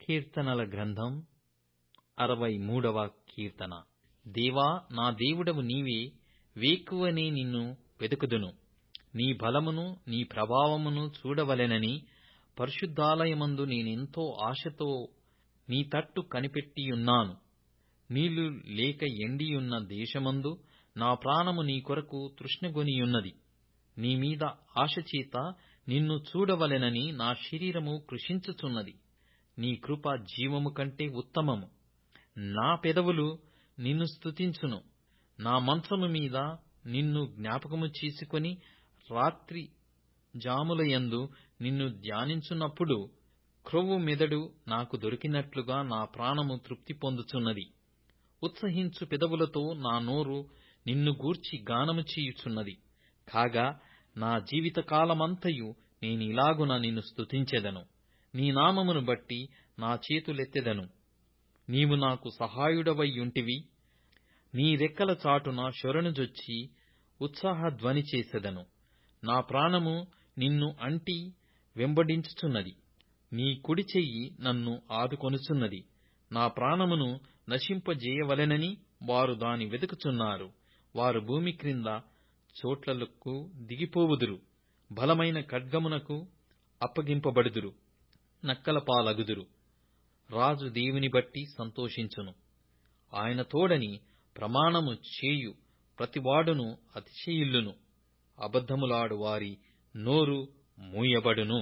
కీర్తనల గ్రంథం 63వ కీర్తన. దేవా, నా దేవుడవు నీవే, వేకువనే నిన్ను వెదుకుదును. నీ బలమును నీ ప్రభావమును చూడవలెనని పరిశుద్ధాలయమందు నేనెంతో ఆశతో నీ తట్టు కనిపెట్టియున్నాను. నీళ్లు లేక ఎండియున్న దేశమందు నా ప్రాణము నీ కొరకు తృష్ణగొనియున్నది. నీ మీద ఆశచేత నిన్ను చూడవలెనని నా శరీరము కృశించుచున్నది. నీ కృప జీవము కంటే ఉత్తమము. నా పెదవులు నిన్ను స్తుతించును. నా మంచము మీద నిన్ను జ్ఞాపకము చేసుకొని రాత్రి జాములయందు నిన్ను ధ్యానించున్నప్పుడు క్రొవ్వు మెదడు నాకు దొరికినట్లుగా నా ప్రాణము తృప్తి పొందుచున్నది. ఉత్సహించు పెదవులతో నా నోరు నిన్ను గూర్చి గానము చేయుచున్నది. కాగా నా జీవితకాలమంతయు నేనిలాగున నిన్ను స్తుతించెదను. నీ నామమును బట్టి నా చేతులెత్తెదను. నీవు నాకు సహాయుడవైయుంటివి. నీ రెక్కల చాటున శరణుజొచ్చి ఉత్సాహధ్వని చేసెదను. నా ప్రాణము నిన్ను అంటి వెంబడించుచున్నది. నీ కుడి చెయ్యి నన్ను ఆదుకొనుచున్నది. నా ప్రాణమును నశింపజేయవలెనని వారు దాని వెదుకుచున్నారు. వారు భూమి క్రింద చోట్లకు దిగిపోవుదురు. బలమైన ఖడ్గమునకు అప్పగింపబడుదురు. నక్కల పాలగుదురు. రాజు దేవుని బట్టి సంతోషించును. ఆయన తోడని ప్రమాణము చేయు ప్రతివాడును అతిశయిల్లును. అబద్ధములాడు వారి నోరు మూయబడును.